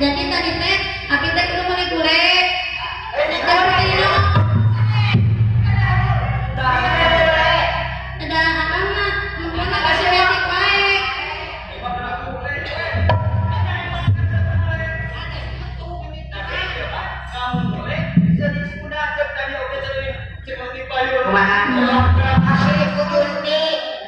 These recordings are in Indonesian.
Jadi tadi teh abi teh kudu meuli golek. Seperti itu. Ada apa mah? Mun kasih metik bae. Kumaha? Asli kudu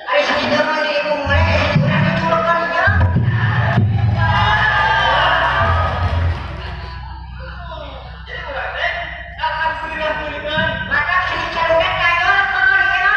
ari sakitu mah di ibu mulai urang diculkan nya. Maka sini carugan kayo ton ya.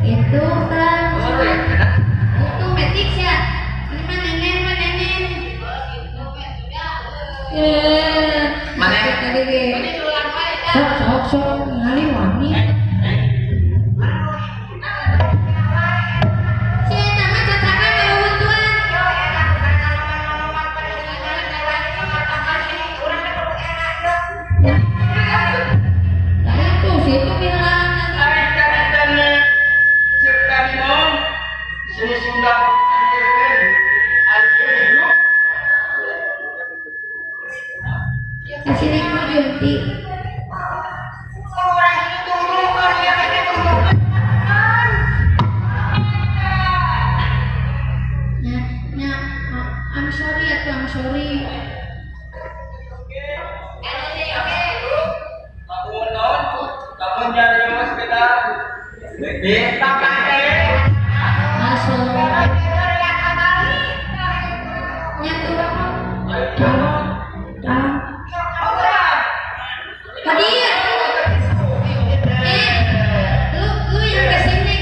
Itu kan itu metik ya ini mah nenen Mana? tadi ge sok ngali wangi si eta mah cacakan leuweun tuan tah itu situ bilang kasih ring junti I'm sorry ya tuh, I'm sorry. Masuk. Nyatu. Tadi ya. Lu yang kesini.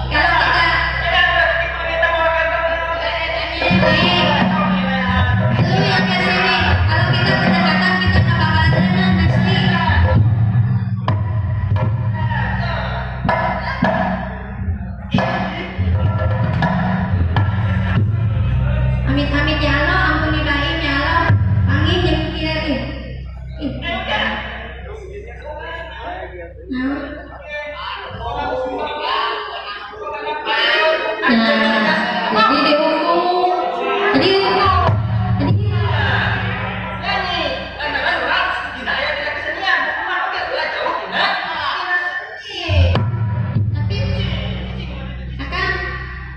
Kalau kita. Lu yang kesini. Kalau kita pendekatan kita nggak bakalan renang asli. Amit-amit ya Allah, ampuni baim ya Allah. Panggil jeung kieu ih. Jadi dihukum. Jadi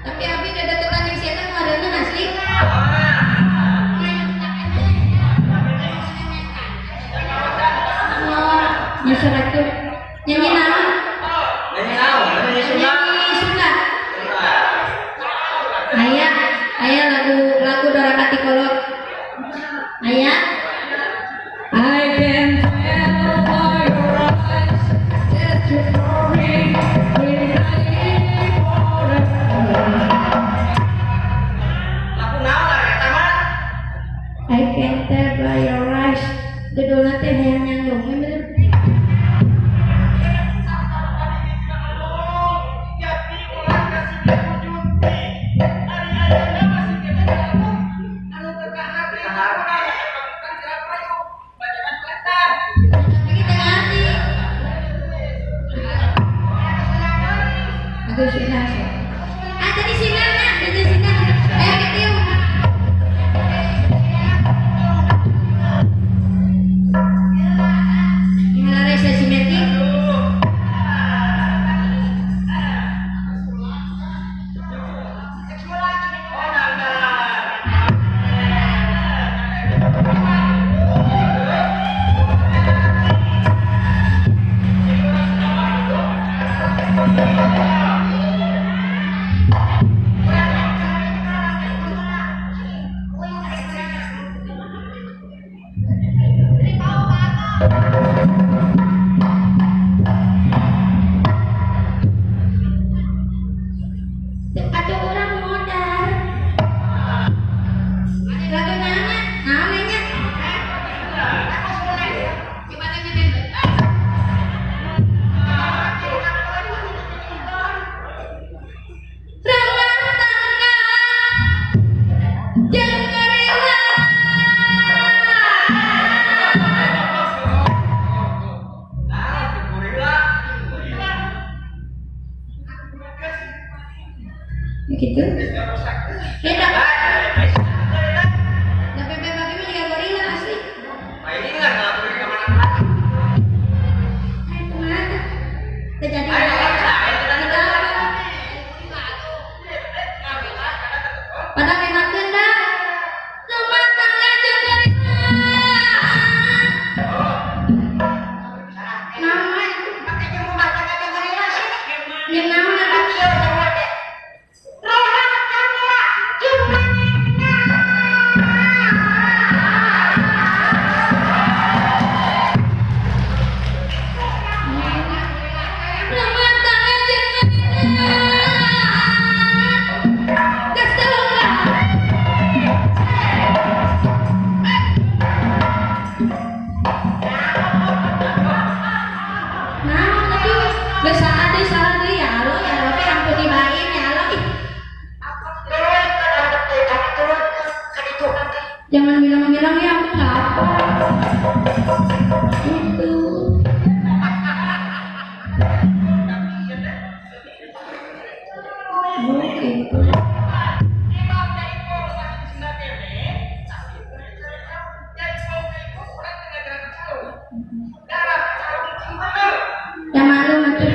tapi abi udah deketan yang siapa kemarin asli. Masyarakat tuh nyanyi naon? Nyanyi Sunda. Aya lagu Dorakati Kolot. Aya. I can tell by your eyes that you're sorry when I ain't forever. I can tell by your eyes. Gedona teh hayang nyandung bener. Aku sudah. Tadi sinarnya, tadi sinar. Kecil. Ini resesi metik. Gitu. Beda. Tapi bebek ini juga gorila asli. Ini nggak kalau pergi kemana-mana. Kemana? Terjadi. Pada ngenakeun dah. Rumah tangga jeung gorila. Nama itu Makanya rumah tangga dengan gorila sih. yang nama rumah tangga jeung gorila. Gas tolonglah. Nah, lagi bisa ada salah deui ya lo tapi yang putih bain ya lo. Ih, jangan bilang-bilang ya aku nggak apa. Itu. Oh, gitu. Yang malu macam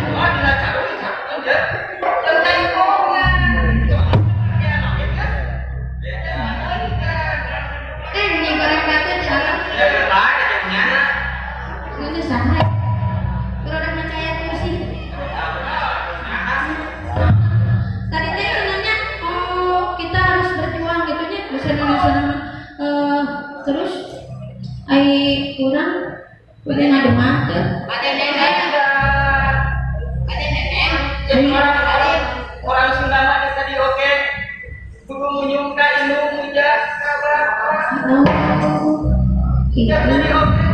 ini goreng batu jalan. Ini sama. Kalau udah percaya tuh sih. Tadi teh sebenarnya kita harus berjuang gitunya. Bisa terus ai kurang udah ngadu macet. Orang Sunda ada tadi oke. Kudu munyung ka indung muja kabar. Oh, gitu. Jadi oke.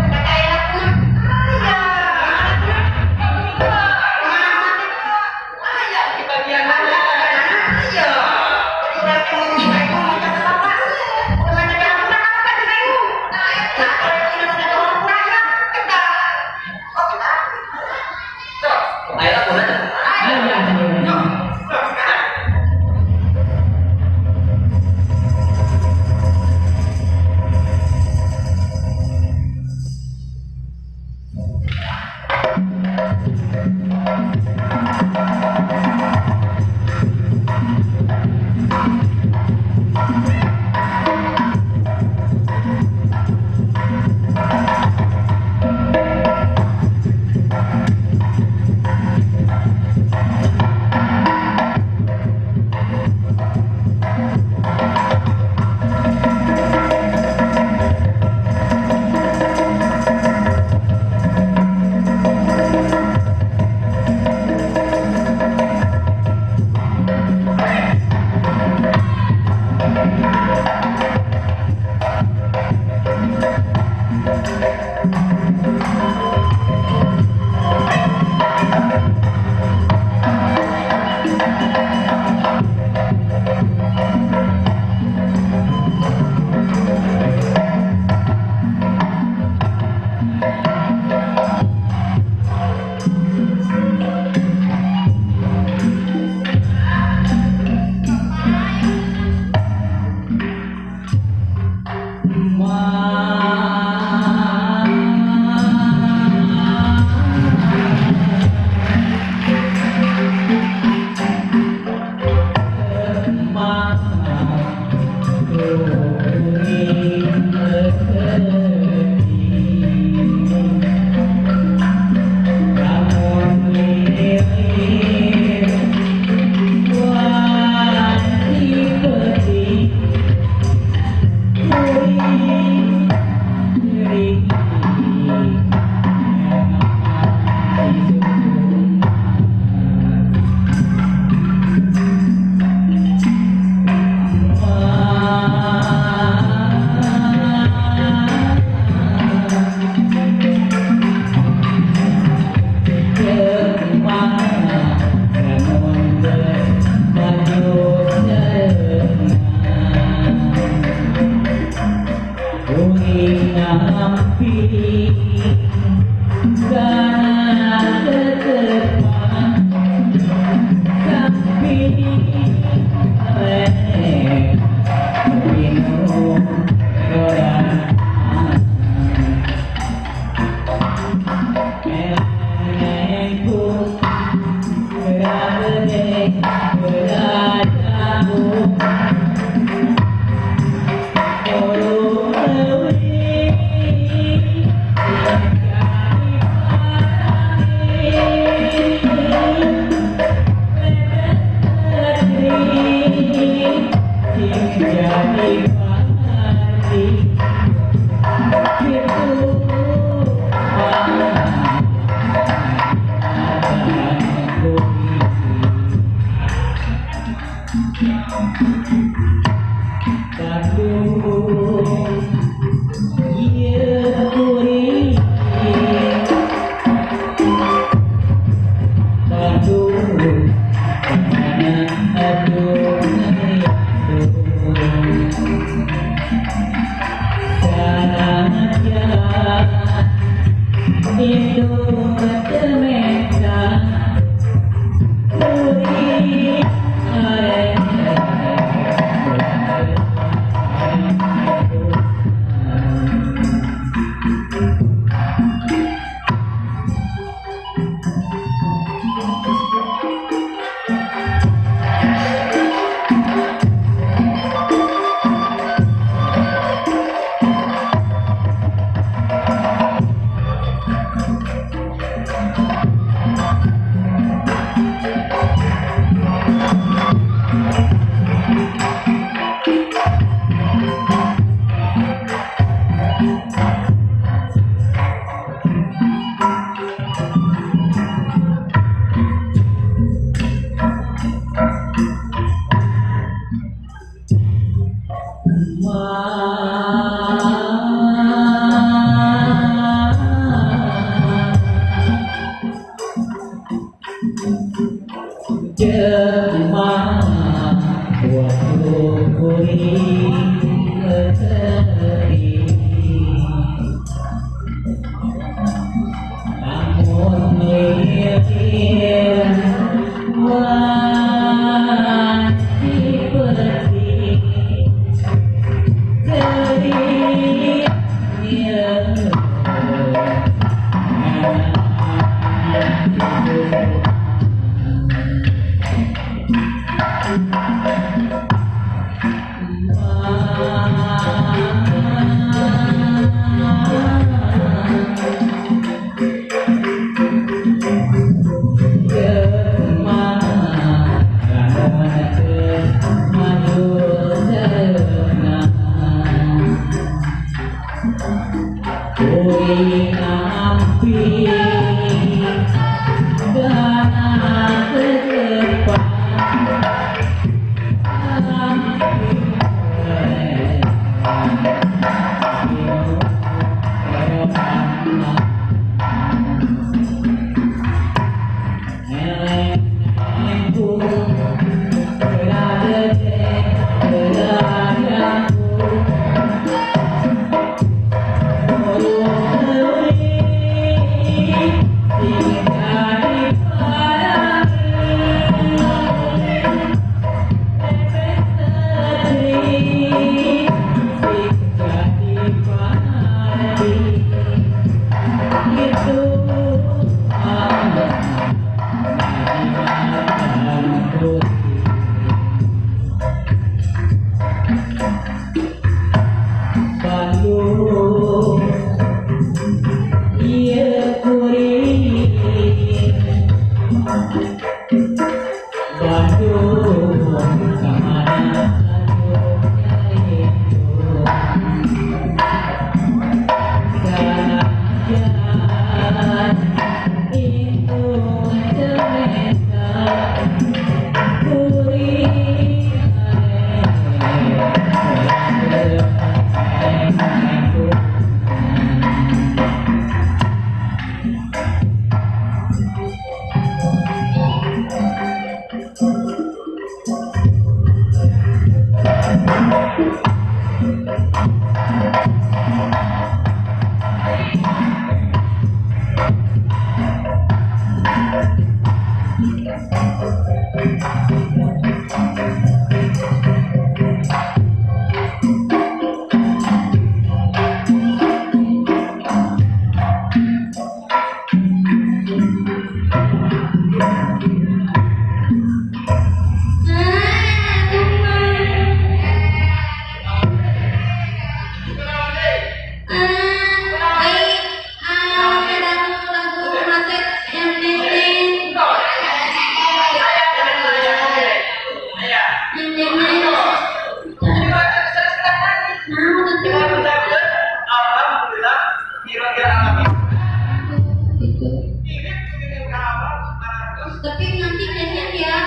Tapi nanti lihat ya,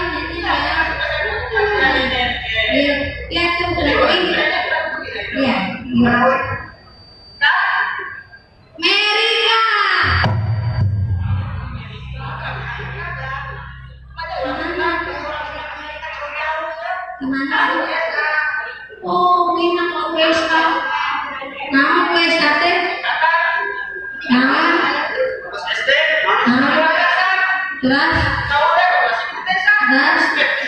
lihat tuh berapa ini? Iya. Merika. Kemana? Oh, ini nak pesta. Nama pesta teh? Nama? Terus? Terus?